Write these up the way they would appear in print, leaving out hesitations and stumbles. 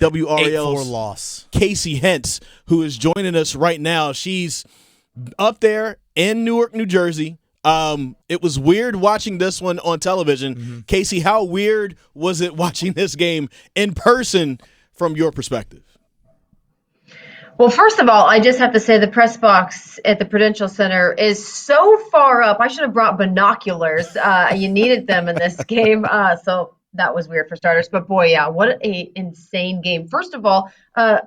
WRAL's 8-4 loss. Kacy Hintz, who is joining us right now. She's up there in Newark, New Jersey. It was weird watching this one on television. Kacy, how weird was it watching this game in person from your perspective? Well, first of all, I just have to say the press box at the Prudential Center is so far up. I should have brought binoculars. You needed them in this game. So that was weird for starters. But boy, yeah, what a insane game. First of all,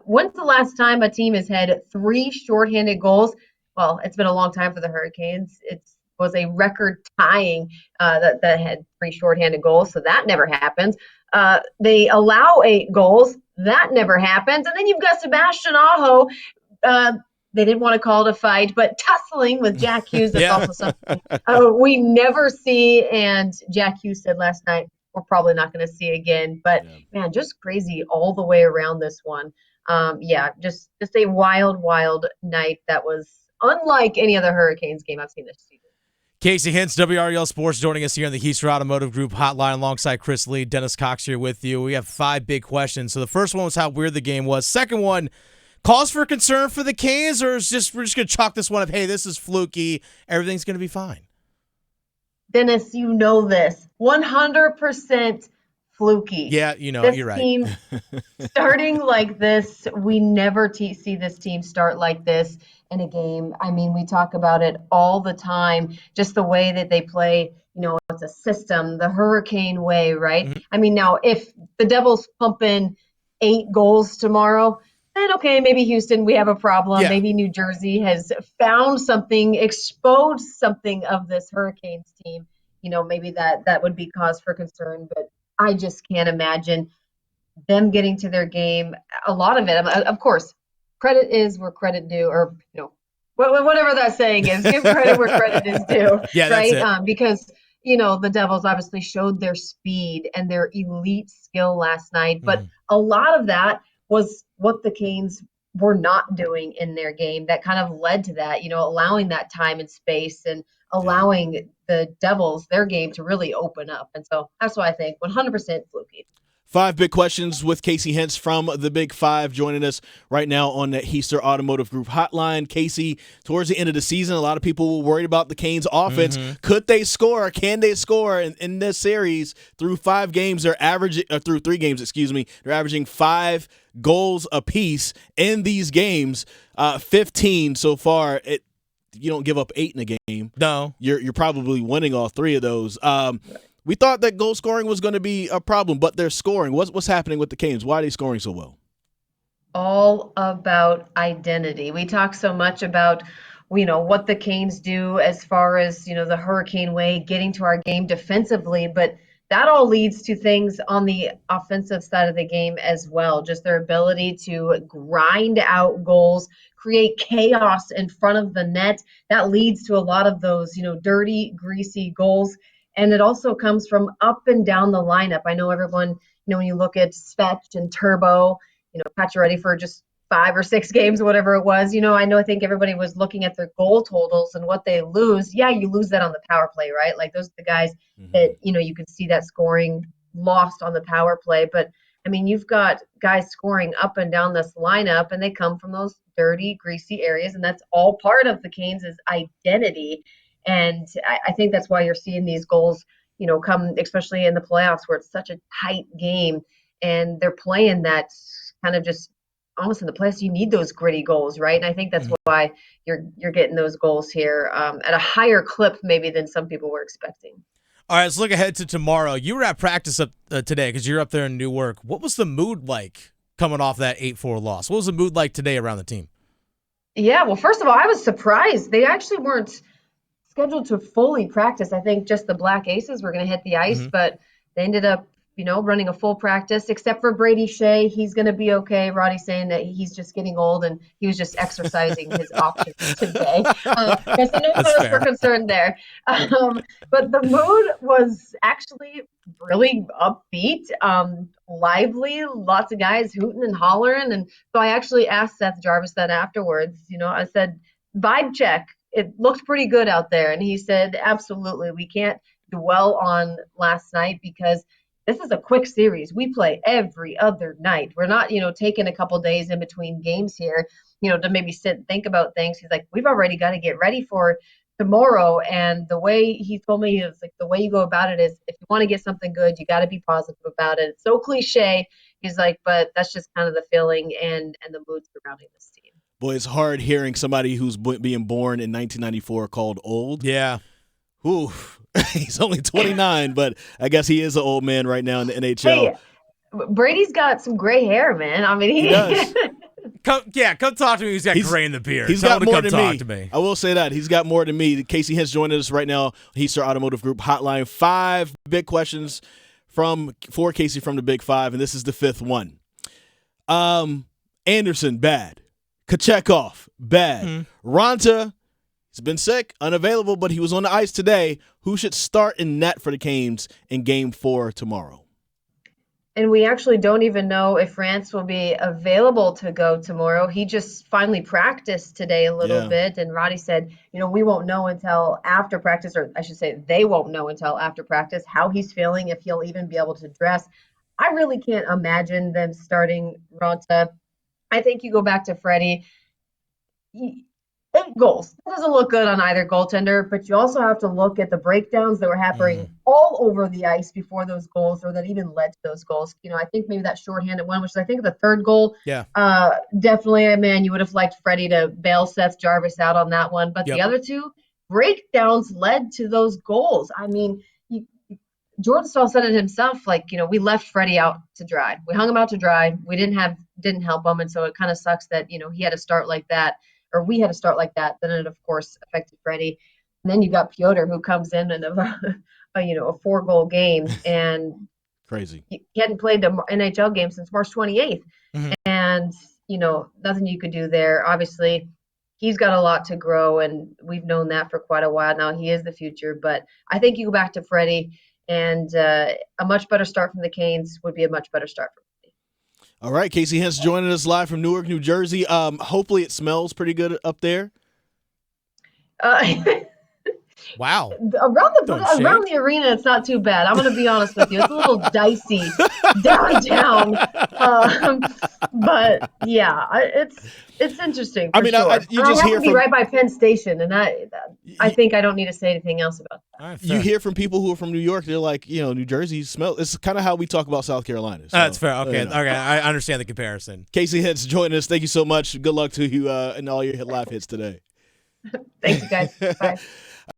when's the last time a team has had 3 shorthanded goals? Well, it's been a long time for the Hurricanes. It was a record tying that had 3 shorthanded goals. So that never happens. They allow 8 goals. That never happens. And then you've got Sebastian Aho. They didn't want to call it a fight, but tussling with Jack Hughes. That's also something we never see. And Jack Hughes said last night, we're probably not going to see again. But, man, just crazy all the way around this one. Just a wild, wild night that was unlike any other Hurricanes game I've seen this season. Kacy Hintz, WRAL Sports, joining us here on the Hintz Automotive Group hotline alongside Chris Lee. Dennis Cox here with you. We have 5 big questions. So the first one was how weird the game was. Second one, cause for concern for the Canes, or is we're just going to chalk this one up, hey, this is fluky, everything's going to be fine? Dennis, you know this. 100% fluky. Yeah, you're right. This team starting like this, we never see this team start like this in a game. I mean, we talk about it all the time, just the way that they play. It's a system, the Hurricane way, right? Mm-hmm. I mean, now if the Devils pump in 8 goals tomorrow, then okay, maybe Houston, we have a problem. Yeah. Maybe New Jersey has found something, exposed something of this Hurricanes team. Maybe that would be cause for concern, but I just can't imagine them getting to their game. A lot of it, of course, credit is where credit due, or whatever that saying is. Give credit where credit is due. Yeah, right? That's it. Because the Devils obviously showed their speed and their elite skill last night, but a lot of that was what the Canes were not doing in their game. That kind of led to that. Allowing that time and space and allowing the Devils, their game, to really open up. And so that's why I think 100% fluky. 5 big questions with Kacy Hintz from the Big 5 joining us right now on the Hintz Automotive Group hotline. Kacy, towards the end of the season, a lot of people were worried about the Canes offense. Could they score? Can they score? In this series, through 5 games, they're averaging, through 3 games, they're averaging 5 goals apiece in these games, 15 so far. You don't give up 8 in a game. No. You're probably winning all 3 of those. We thought that goal scoring was going to be a problem, but they're scoring. What's happening with the Canes? Why are they scoring so well? All about identity. We talk so much about, what the Canes do as far as, the Hurricane way, getting to our game defensively, but that all leads to things on the offensive side of the game as well. Just their ability to grind out goals, create chaos in front of the net. That leads to a lot of those, dirty, greasy goals. And it also comes from up and down the lineup. I know everyone, when you look at Svetch and Turbo, Pacioretty for just 5 or 6 games, whatever it was, I think everybody was looking at their goal totals and what they lose. Yeah, you lose that on the power play, right? Like those are the guys that, you could see that scoring lost on the power play. But, I mean, you've got guys scoring up and down this lineup, and they come from those dirty, greasy areas, and that's all part of the Canes' identity. And I think that's why you're seeing these goals, come, especially in the playoffs where it's such a tight game and they're playing that kind of just almost in the playoffs. You need those gritty goals, right? And I think that's why you're getting those goals here at a higher clip maybe than some people were expecting. All right, let's look ahead to tomorrow. You were at practice up today because you're up there in Newark. What was the mood like coming off that 8-4 loss? What was the mood like today around the team? Yeah, well, first of all, I was surprised. They actually weren't scheduled to fully practice. I think just the Black Aces were going to hit the ice, but they ended up, running a full practice, except for Brady Shea. He's going to be okay. Roddy's saying that he's just getting old and he was just exercising his options today. So no cause for concern there. But the mood was actually really upbeat, lively, lots of guys hooting and hollering. And so I actually asked Seth Jarvis that afterwards. I said, vibe check. It looked pretty good out there. And he said, absolutely. We can't dwell on last night because, this is a quick series. We play every other night. We're not, taking a couple days in between games here, to maybe sit and think about things. He's like, we've already got to get ready for tomorrow. And the way he told me is like, the way you go about it is if you want to get something good, you got to be positive about it. It's so cliche. He's like, but that's just kind of the feeling and the mood surrounding this team. Boy, it's hard hearing somebody who's being born in 1994 called old. Yeah. Ooh, he's only 29, but I guess he is an old man right now in the NHL. Hey, Brady's got some gray hair, man. I mean, he does. Come talk to me. He's got gray in the beard. He's got more than me. I will say that. He's got more than me. Kacy Hintz joining us right now. Hintz Automotive Group Hotline. 5 big questions for Kacy from the Big 5, and this is the 5th one. Anderson, bad. Kochetkov, bad. Ranta, he's been sick, unavailable, but he was on the ice today. Who should start in net for the Canes in Game 4 tomorrow? And we actually don't even know if Rance will be available to go tomorrow. He just finally practiced today a little bit. And Roddy said, we won't know until after practice, or I should say they won't know until after practice how he's feeling, if he'll even be able to dress. I really can't imagine them starting Ranta. I think you go back to Freddie. 8 goals. That doesn't look good on either goaltender, but you also have to look at the breakdowns that were happening all over the ice before those goals, or that even led to those goals. I think maybe that shorthanded one, which is I think the 3rd goal. Yeah. Definitely, man, you would have liked Freddie to bail Seth Jarvis out on that one. But the other 2 breakdowns led to those goals. I mean, Jordan Staal said it himself, like, we left Freddie out to dry. We hung him out to dry. We didn't help him. And so it kind of sucks that, he had to start like that. Or we had to start like that. Then it, of course, affected Freddie. And then you got Piotr, who comes in a 4-goal game, and crazy. He hadn't played an NHL game since March 28th, and nothing you could do there. Obviously, he's got a lot to grow, and we've known that for quite a while now. He is the future, but I think you go back to Freddie, and a much better start from the Canes would be a much better start for. All right, Kacy Hintz joining us live from Newark, New Jersey. Hopefully it smells pretty good up there. Wow. Around the arena, it's not too bad. I'm going to be honest with you. It's a little dicey downtown. But, yeah, it's interesting for sure. I have to be right by Penn Station, and I think I don't need to say anything else about that. Right, you hear from people who are from New York, they're like, New Jersey smells. It's kind of how we talk about South Carolina. So, that's fair. Okay, okay, I understand the comparison. Kacy Hintz joining us. Thank you so much. Good luck to you and all your live hits today. Thank you, guys. Bye.